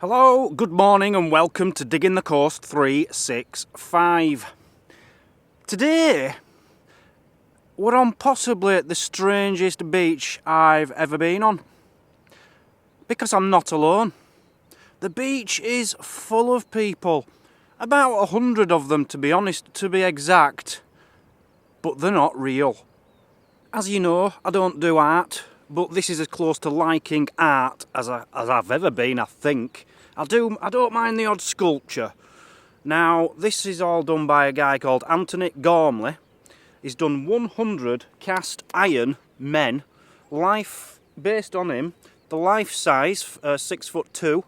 Hello, good morning and welcome to Digging the Coast 365. Today, we're on possibly the strangest beach I've ever been on. Because I'm not alone. The beach is full of people. About 100 of them, to be honest, to be exact. But they're not real. As you know, I don't do art, but this is as close to liking art as I've ever been, I think. I don't mind the odd sculpture. Now, this is all done by a guy called Anthony Gormley. He's done 100 cast iron men, based on him. The life size, 6'2".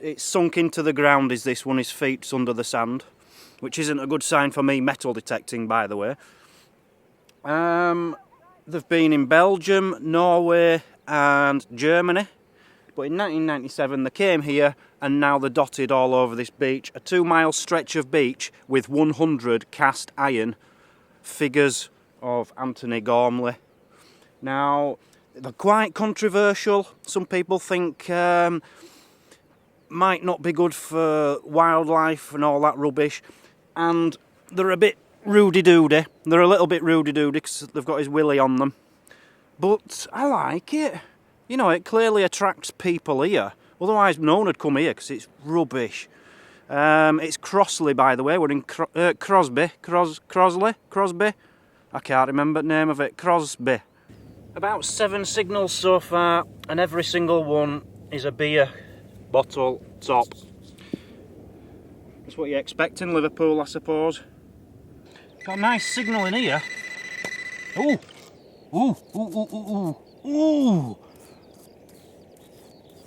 It's sunk into the ground is this one, his feet's under the sand, which isn't a good sign for me metal detecting, by the way. They've been in Belgium, Norway and Germany. But in 1997 they came here and now they're dotted all over this beach. A 2-mile stretch of beach with 100 cast iron figures of Anthony Gormley. Now, they're quite controversial. Some people think might not be good for wildlife and all that rubbish. And they're a bit roody-doody. They're a little bit roody-doody because they've got his willy on them. But I like it. You know, it clearly attracts people here. Otherwise, no one would come here because it's rubbish. It's Crossley, by the way. We're in Crosby. Crosby? I can't remember the name of it. Crosby. About 7 signals so far, and every single one is a beer bottle top. That's what you expect in Liverpool, I suppose. Got a nice signal in here. Ooh! Ooh! Ooh! Ooh! Ooh! Ooh!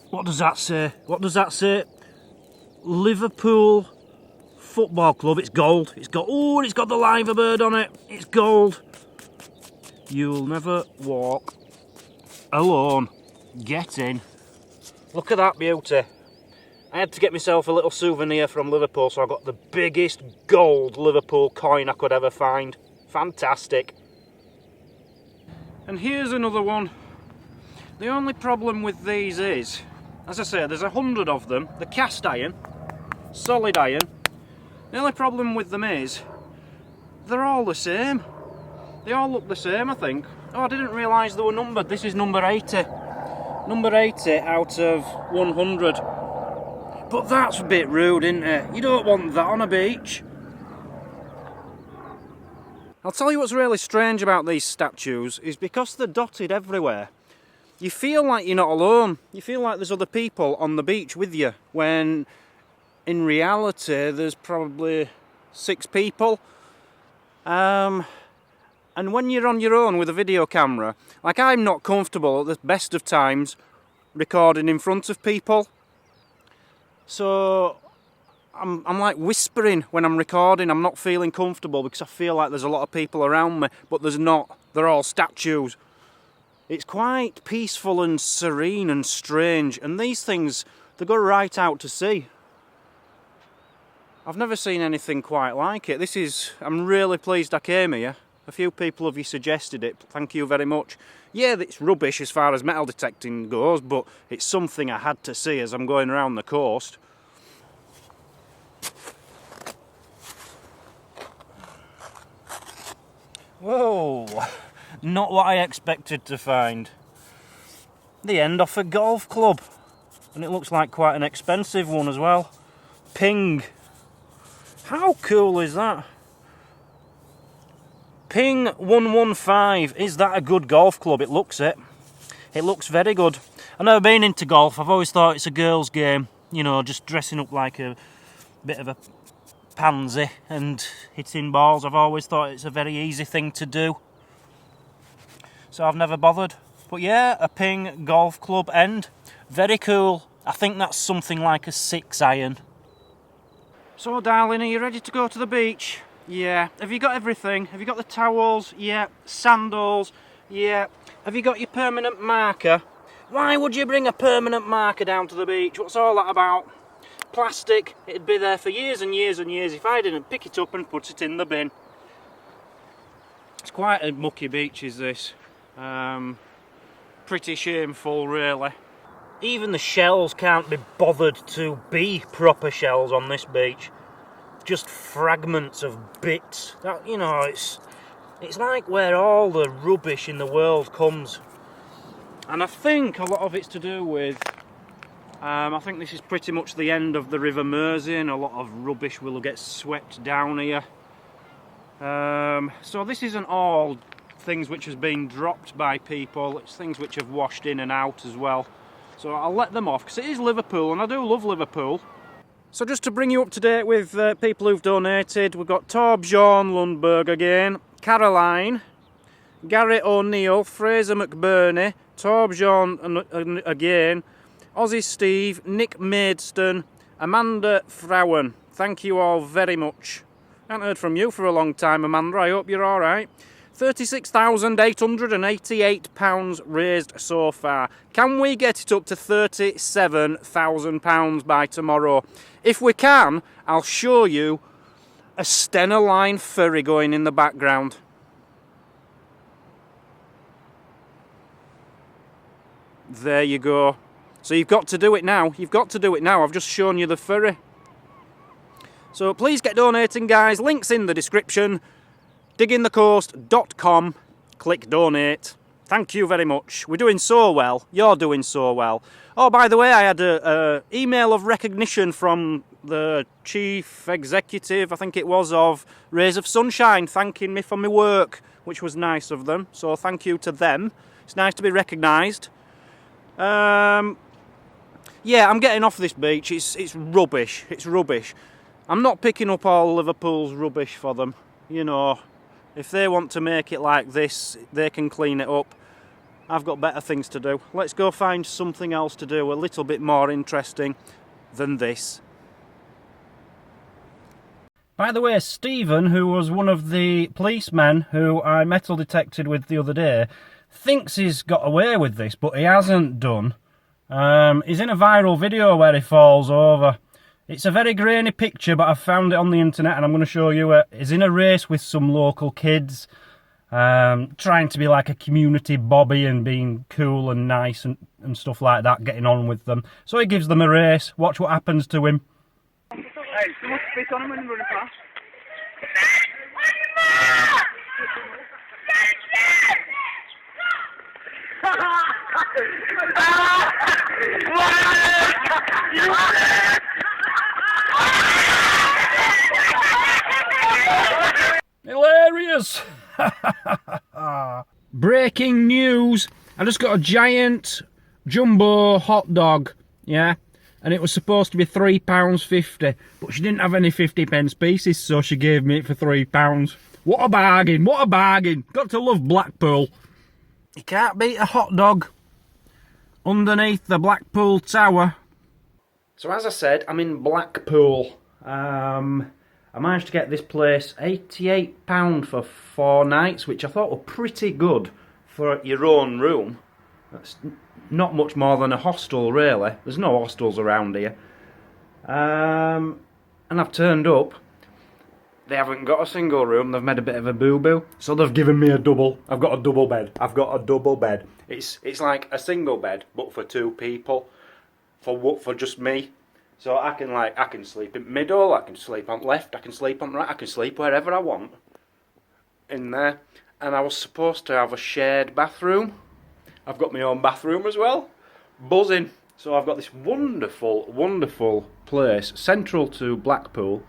What does that say? What does that say? Liverpool Football Club. It's gold. It's got. Oh, it's got the liver bird on it. It's gold. You'll never walk alone. Get in. Look at that beauty. I had to get myself a little souvenir from Liverpool, so I got the biggest gold Liverpool coin I could ever find. Fantastic. And here's another one. The only problem with these is, as I say, there's 100 of them. They're cast iron, solid iron. The only problem with them is, they're all the same. They all look the same, I think. Oh, I didn't realise they were numbered. This is number 80. Number 80 out of 100. But that's a bit rude, isn't it? You don't want that on a beach. I'll tell you what's really strange about these statues is because they're dotted everywhere. You feel like you're not alone. You feel like there's other people on the beach with you, when in reality there's probably 6 people. And when you're on your own with a video camera, like I'm not comfortable at the best of times recording in front of people. So I'm like whispering when I'm recording. I'm not feeling comfortable because I feel like there's a lot of people around me, but there's not. They're all statues. It's quite peaceful and serene and strange, and these things, they go right out to sea. I've never seen anything quite like it. I'm really pleased I came here. A few people of you suggested it, thank you very much. Yeah, it's rubbish as far as metal detecting goes, but it's something I had to see as I'm going around the coast. Whoa! Not what I expected to find. The end off a golf club. And it looks like quite an expensive one as well. Ping. How cool is that? Ping 115. Is that a good golf club? It looks it. It looks very good. I've never been into golf. I've always thought it's a girls' game. You know, just dressing up like a bit of a pansy and hitting balls. I've always thought it's a very easy thing to do. So I've never bothered. But yeah, a Ping golf club end. Very cool. I think that's something like a 6 iron. So darling, are you ready to go to the beach? Yeah. Have you got everything? Have you got the towels? Yeah. Sandals? Yeah. Have you got your permanent marker? Why would you bring a permanent marker down to the beach? What's all that about? Plastic. It'd be there for years and years and years if I didn't pick it up and put it in the bin. It's quite a mucky beach, is this. Pretty shameful, really. Even the shells can't be bothered to be proper shells on this beach. Just fragments of bits. That, you know, it's like where all the rubbish in the world comes. And I think a lot of it's to do with, I think this is pretty much the end of the River Mersey, and a lot of rubbish will get swept down here. So this isn't all things which has been dropped by people, it's things which have washed in and out as well. So I'll let them off, because it is Liverpool, and I do love Liverpool. So just to bring you up to date with people who've donated, we've got Torbjorn Lundberg again, Caroline, Gary O'Neill, Fraser McBurney, Torbjorn again, Aussie Steve, Nick Maidstone, Amanda Frauen. Thank you all very much. I haven't heard from you for a long time, Amanda. I hope you're alright. £36,888 raised so far. Can we get it up to £37,000 by tomorrow? If we can, I'll show you a Stena Line ferry going in the background. There you go. So you've got to do it now. You've got to do it now. I've just shown you the ferry. So please get donating, guys. Links in the description. diggingthecoast.com. Click donate. Thank you very much. We're doing so well. You're doing so well. Oh, by the way, I had an email of recognition from the chief executive, I think it was, of Rays of Sunshine, thanking me for my work, which was nice of them. So thank you to them. It's nice to be recognised. Yeah, I'm getting off this beach. It's rubbish. It's rubbish. I'm not picking up all Liverpool's rubbish for them. You know, if they want to make it like this, they can clean it up. I've got better things to do. Let's go find something else to do, a little bit more interesting than this. By the way, Stephen, who was one of the policemen who I metal detected with the other day, thinks he's got away with this, but he hasn't done. He's in a viral video where he falls over. It's a very grainy picture, but I found it on the internet and I'm going to show you it. He's in a race with some local kids, trying to be like a community bobby and being cool and nice and stuff like that, getting on with them. So he gives them a race. Watch what happens to him. Hey, someone spit on him when he's running past. Hilarious! Breaking news! I just got a giant jumbo hot dog, yeah, and it was supposed to be £3.50, but she didn't have any 50p pieces, so she gave me it for £3. What a bargain! What a bargain! Got to love Blackpool. You can't beat a hot dog underneath the Blackpool Tower. So as I said, I'm in Blackpool. I managed to get this place £88 for 4 nights, which I thought were pretty good for your own room. That's not much more than a hostel, really. There's no hostels around here. And I've turned up. They haven't got a single room. They've made a bit of a boo-boo. So they've given me a double. I've got a double bed. I've got a double bed. It's like a single bed, but for 2 people. For just me. So I can sleep in middle, I can sleep on left, I can sleep on right, I can sleep wherever I want in there. And I was supposed to have a shared bathroom. I've got my own bathroom as well. Buzzing. So I've got this wonderful, wonderful place central to Blackpool.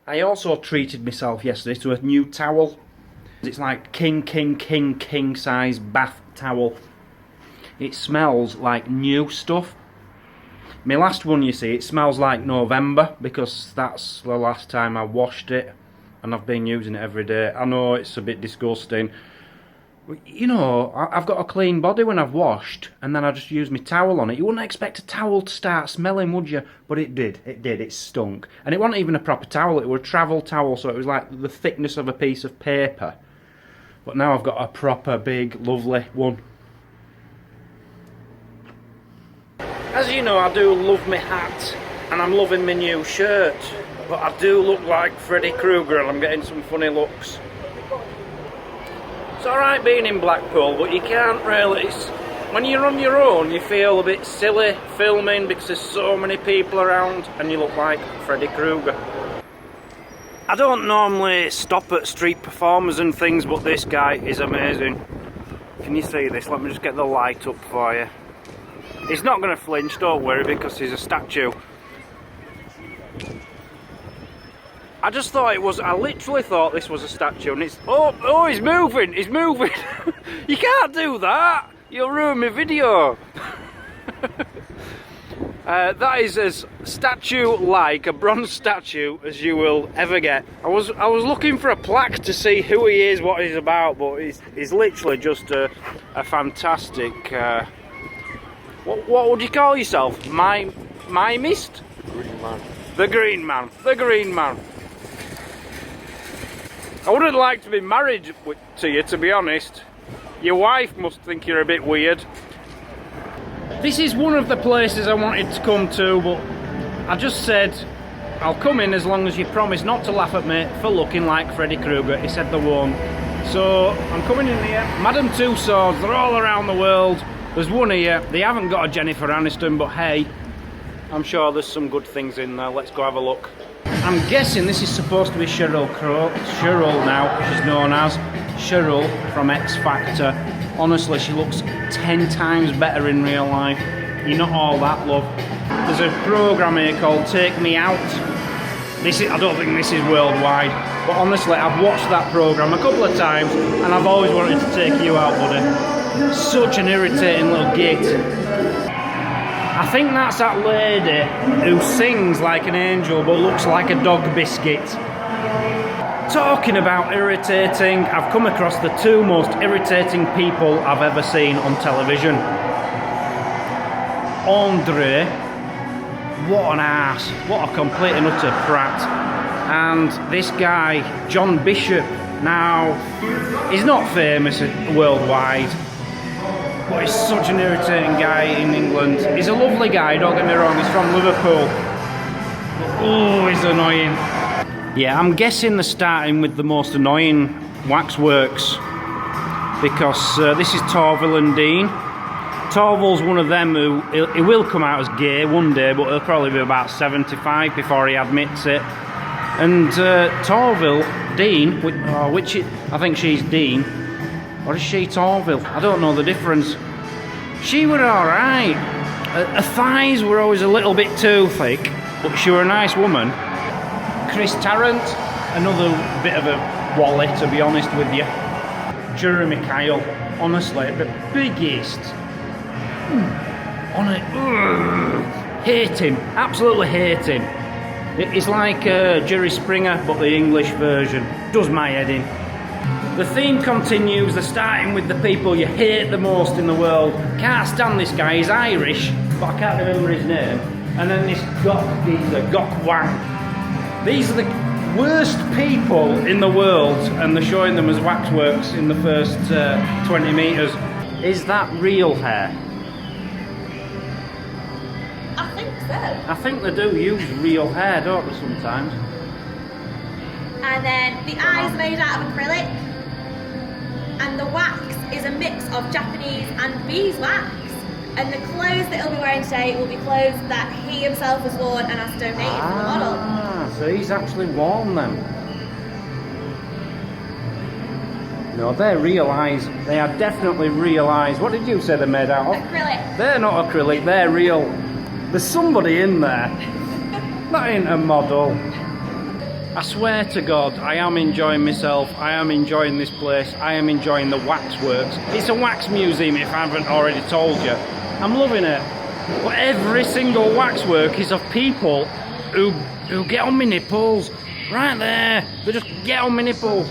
I also treated myself yesterday to a new towel. It's like king size bath towel. It smells like new stuff. My last one, you see, it smells like November because that's the last time I washed it and I've been using it every day. I know it's a bit disgusting. You know, I've got a clean body when I've washed and then I just use my towel on it. You wouldn't expect a towel to start smelling, would you? But it did, it stunk. And it wasn't even a proper towel, it was a travel towel, so it was like the thickness of a piece of paper. But now I've got a proper big, lovely one. As you know, I do love my hat, and I'm loving my new shirt, but I do look like Freddy Krueger and I'm getting some funny looks. It's alright being in Blackpool, but you can't really, when you're on your own, you feel a bit silly filming because there's so many people around and you look like Freddy Krueger. I don't normally stop at street performers and things, but this guy is amazing. Can you see this? Let me just get the light up for you. He's not going to flinch, don't worry, because he's a statue. I just thought it was, I literally thought this was a statue, and it's, oh, he's moving, he's moving. You can't do that, you'll ruin my video. That is as statue-like, a bronze statue, as you will ever get. I was looking for a plaque to see who he is, what he's about, but he's literally just a fantastic, what would you call yourself? Mimist? Green man. The Green Man. The Green Man. I wouldn't like to be married to you, to be honest. Your wife must think you're a bit weird. This is one of the places I wanted to come to, but I just said I'll come in as long as you promise not to laugh at me for looking like Freddy Krueger. He said they won't. So I'm coming in here. Madame Tussauds, they're all around the world. There's one here. They haven't got a Jennifer Aniston, but hey, I'm sure there's some good things in there. Let's go have a look. I'm guessing this is supposed to be Cheryl now, she's known as Cheryl from X Factor. Honestly, she looks 10 times better in real life. You're not all that, love. There's a programme here called Take Me Out. I don't think this is worldwide, but honestly, I've watched that programme a couple of times and I've always wanted to take you out, buddy. Such an irritating little git. I think that's that lady who sings like an angel but looks like a dog biscuit. Talking about irritating, I've come across the two most irritating people I've ever seen on television. Andre, what an ass, what a complete and utter prat. And this guy, John Bishop, now, he's not famous worldwide, but he's such an irritating guy in England. He's a lovely guy, don't get me wrong, he's from Liverpool. Oh, he's annoying. Yeah, I'm guessing they're starting with the most annoying Waxworks, because this is Torvill and Dean. Torvill's one of them who, he will come out as gay one day, but he'll probably be about 75 before he admits it. And Torvill, Dean, I think she's Dean, or is she Torvill? I don't know the difference. She were alright. Her thighs were always a little bit too thick, but she were a nice woman. Chris Tarrant, another bit of a wally, to be honest with you. Jeremy Kyle, honestly, the biggest. Hate him, absolutely hate him. It's like Jerry Springer, but the English version. Does my head in. The theme continues, they're starting with the people you hate the most in the world. Can't stand this guy, he's Irish, but I can't remember his name. And then this Gok Wang. These are the worst people in the world, and they're showing them as Waxworks in the first 20 metres. Is that real hair? I think so. I think they do use real hair, don't they, sometimes? And then the eyes made out of acrylic, and the wax is a mix of Japanese and beeswax. And the clothes that he'll be wearing today will be clothes that he himself has worn and has donated for the model. So he's actually worn them. No, they're real eyes. They are definitely real eyes. What did you say they're made out of? Acrylic. They're not acrylic, they're real. There's somebody in there. That ain't a model. I swear to God, I am enjoying myself. I am enjoying this place. I am enjoying the Waxworks. It's a wax museum, if I haven't already told you. I'm loving it. But every single waxwork is of people who get on my nipples. Right there. They just get on my nipples.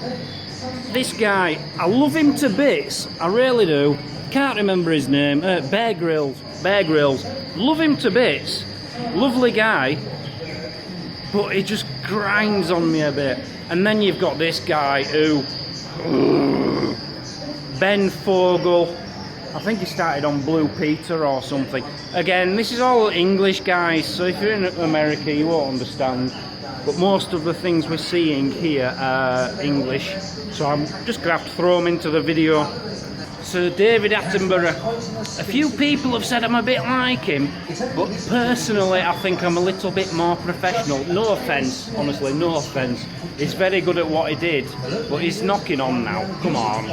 This guy, I love him to bits. I really do. Can't remember his name. Bear Grylls. Bear Grylls. Love him to bits. Lovely guy. But he just grinds on me a bit. And then you've got this guy who... Ben Fogle. I think he started on Blue Peter or something. Again, this is all English, guys, so if you're in America you won't understand. But most of the things we're seeing here are English, so I'm just going to have to throw them into the video. Sir David Attenborough. A few people have said I'm a bit like him, but personally I think I'm a little bit more professional. No offence, honestly, no offence. He's very good at what he did, but he's knocking on now. Come on.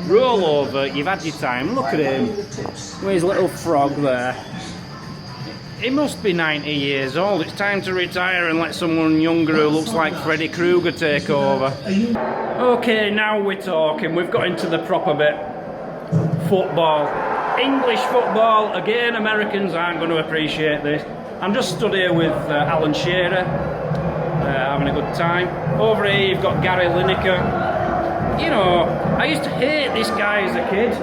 Roll over, you've had your time. Look at him. With his little frog there. He must be 90 years old. It's time to retire and let someone younger who looks like Freddy Krueger take over. Okay, now we're talking. We've got into the proper bit. Football. English football. Again, Americans aren't going to appreciate this. I'm just stood here with Alan Shearer, having a good time. Over here you've got Gary Lineker. You know, I used to hate this guy as a kid.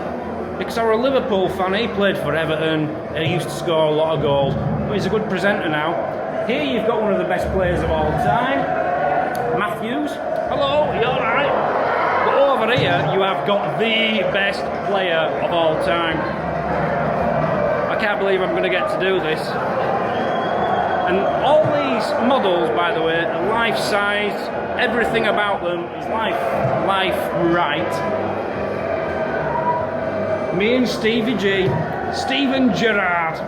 Because I was a Liverpool fan, he played for Everton, and he used to score a lot of goals. But he's a good presenter now. Here you've got one of the best players of all time, Matthews. Hello, you alright? But over here you have got the best player of all time. I can't believe I'm going to get to do this. And all these models, by the way, are life-size. Everything about them is life right. Me and Stevie G, Steven Gerrard,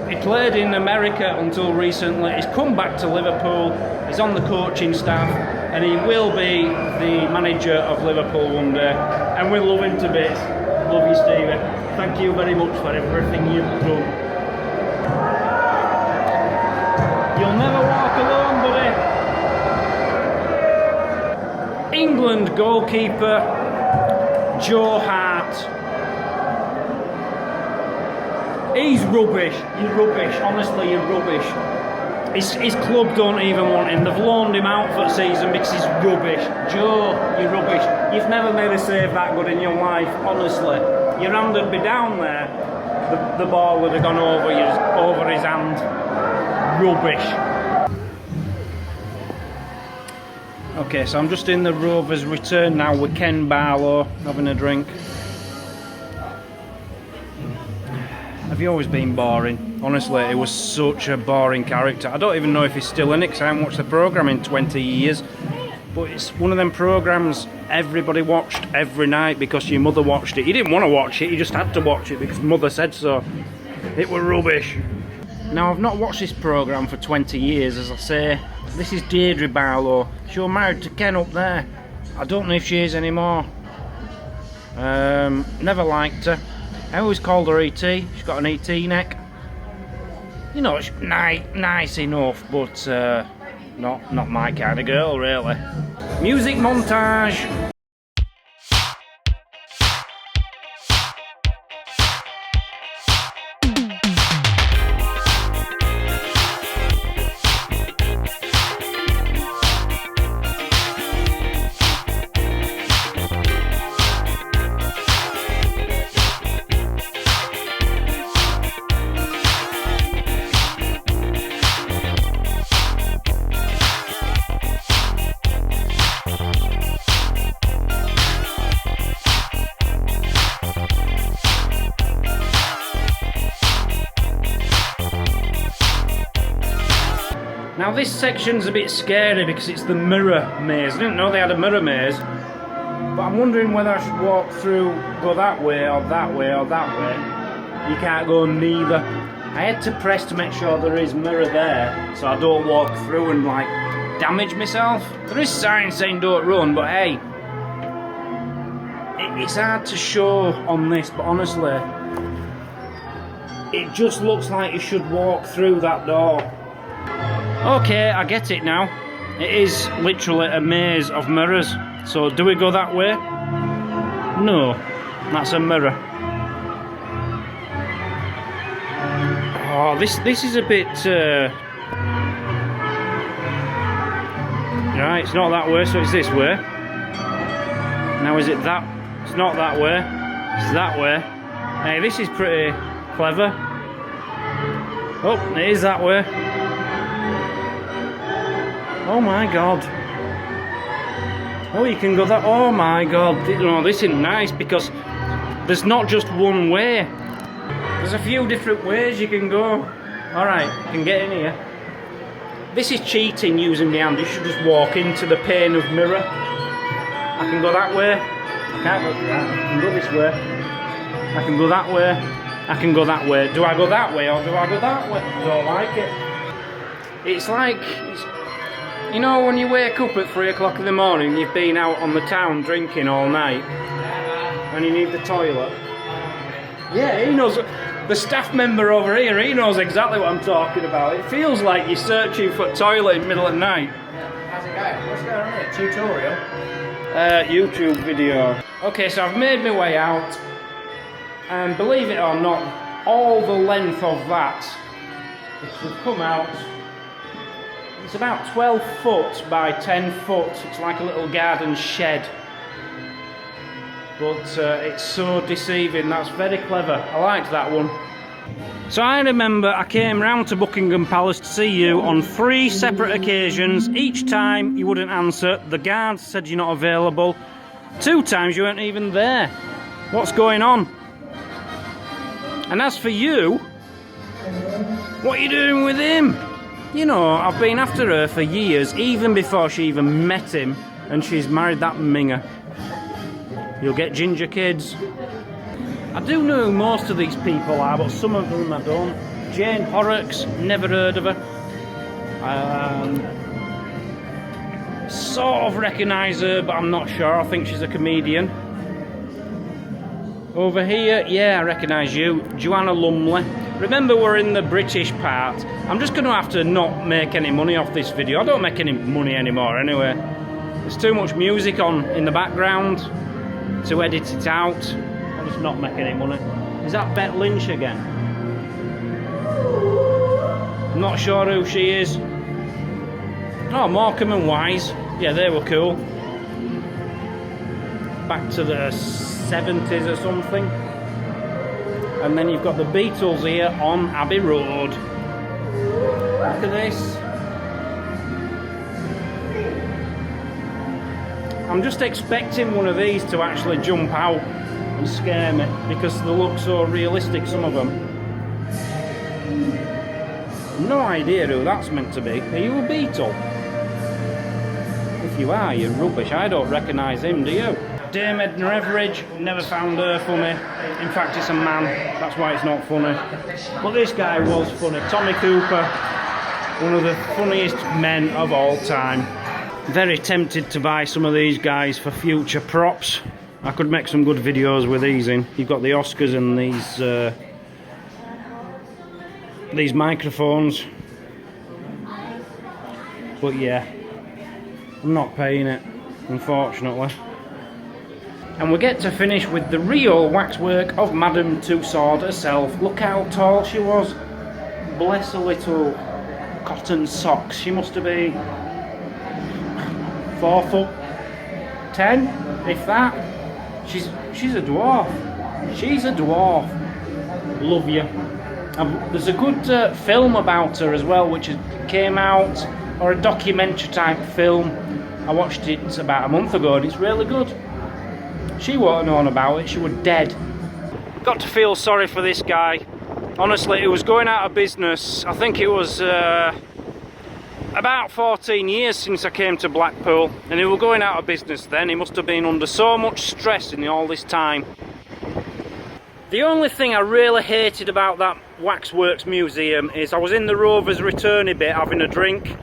he played in America until recently. He's come back to Liverpool, he's on the coaching staff, and he will be the manager of Liverpool one day. And we love him to bits. Love you, Stevie. Thank you very much for everything you've done. You'll never walk alone, buddy. England goalkeeper, Joe Hart. He's rubbish. You're rubbish. Honestly, you're rubbish. His club don't even want him. They've loaned him out for the season because he's rubbish. Joe, you're rubbish. You've never made a save that good in your life, honestly. Your hand would be down there. The ball would have gone over his hand. Rubbish. Okay, so I'm just in the Rovers return now with Ken Barlow, having a drink. Have you always been boring? Honestly, it was such a boring character. I don't even know if he's still in it because I haven't watched the programme in 20 years. But it's one of them programmes everybody watched every night because your mother watched it. You didn't want to watch it, you just had to watch it because mother said so. It was rubbish. Now, I've not watched this programme for 20 years, as I say. This is Deirdre Barlow. She was married to Ken up there. I don't know if she is anymore. Never liked her. I always called her E.T. She's got an E.T. neck. You know, it's nice enough, but not my kind of girl, really. Music montage. Now this section's a bit scary because it's the mirror maze. I didn't know they had a mirror maze. But I'm wondering whether I should go that way or that way or that way. You can't go neither. I had to press to make sure there is mirror there so I don't walk through and like damage myself. There is signs saying don't run, but hey. It's hard to show on this, but honestly, it just looks like you should walk through that door. Okay, I get it now. It is literally a maze of mirrors. So do we go that way? No, that's a mirror. Oh, this is a bit... Right, it's not that way, so it's this way. Now is it that? It's not that way. It's that way. Hey, this is pretty clever. Oh, it is that way. Oh my god. Oh, you can go that. Oh my god. No, this isn't nice because there's not just one way. There's a few different ways you can go. Alright, you can get in here. This is cheating using the hand. You should just walk into the pane of mirror. I can go that way. I can't go that. I can go this way. I can go that way. I can go that way. Do I go that way or do I go that way? I don't like it. It's like, you know, when you wake up at 3 o'clock in the morning, you've been out on the town drinking all night, and you need the toilet. Yeah, he knows. The staff member over here, he knows exactly what I'm talking about. It feels like you're searching for a toilet in the middle of the night. How's it going? What's going on here? Tutorial? YouTube video. Okay, so I've made my way out, and believe it or not, all the length of that, which will come out, it's about 12 foot by 10 foot. It's like a little garden shed. But it's so deceiving. That's very clever. I liked that one. So I remember I came round to Buckingham Palace to see you on 3 separate occasions. Each time you wouldn't answer. The guards said you're not available. 2 times you weren't even there. What's going on? And as for you, what are you doing with him? You know, I've been after her for years, even before she even met him, and she's married that minger. You'll get ginger kids. I do know who most of these people are, but some of them I don't. Jane Horrocks, never heard of her. Sort of recognise her, but I'm not sure. I think she's a comedian. Over here, yeah, I recognise you. Joanna Lumley. Remember, we're in the British part. I'm just going to have to not make any money off this video. I don't make any money anymore anyway. There's too much music on in the background to edit it out. I'll just not make any money. Is that Bet Lynch again? I'm not sure who she is. Oh, Morecambe and Wise. Yeah, they were cool. Back to the 70s or something. And then you've got the Beatles here on Abbey Road. Look at this. I'm just expecting one of these to actually jump out and scare me because they look so realistic, some of them. No idea who that's meant to be. Are you a Beatle? If you are, you're rubbish. I don't recognise him, do you? Dame Edna Everage, never found her funny. In fact, it's a man, that's why it's not funny. But this guy was funny. Tommy Cooper, one of the funniest men of all time. Very tempted to buy some of these guys for future props. I could make some good videos with these in. You've got the Oscars and these microphones. But yeah, I'm not paying it, unfortunately. And we get to finish with the real waxwork of Madame Tussauds herself. Look how tall she was. Bless her little cotton socks. She must have been 4'10", if that. She's a dwarf. She's a dwarf. Love you. There's a good film about her as well, which came out, or a documentary type film. I watched it about a month ago and it's really good. She wasn't known about it, she was dead. Got to feel sorry for this guy. Honestly, it was going out of business. I think it was about 14 years since I came to Blackpool, and he was going out of business then. He must have been under so much stress in all this time. The only thing I really hated about that Waxworks museum is I was in the Rovers returny bit having a drink,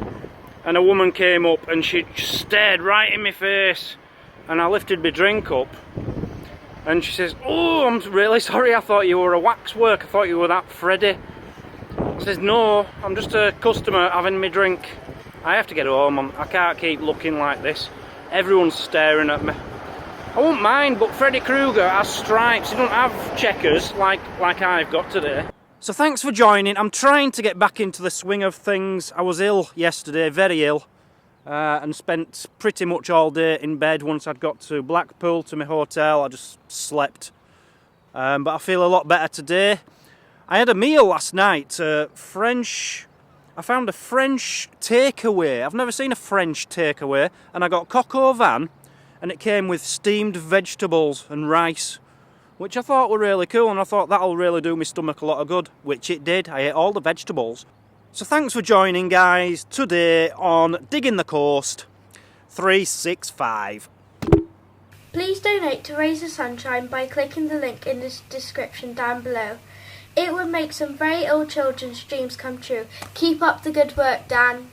and a woman came up and she stared right in my face, and I lifted my drink up and she says, "Oh, I'm really sorry, I thought you were a waxwork, I thought you were that Freddy." I says, "No, I'm just a customer having my drink. I have to get home, I can't keep looking like this. Everyone's staring at me." I won't mind, but Freddy Krueger has stripes, he don't have checkers like I've got today. So thanks for joining. I'm trying to get back into the swing of things. I was ill yesterday, very ill, and spent pretty much all day in bed. Once I'd got to Blackpool, to my hotel, I just slept. But I feel a lot better today. I had a meal last night, I found a French takeaway. I've never seen a French takeaway, and I got coq au vin, and it came with steamed vegetables and rice, which I thought were really cool, and I thought that'll really do my stomach a lot of good, which it did. I ate all the vegetables. So thanks for joining, guys, today on Digging the Coast 365. Please donate to Raise the Sunshine by clicking the link in the description down below. It would make some very ill children's dreams come true. Keep up the good work, Dan.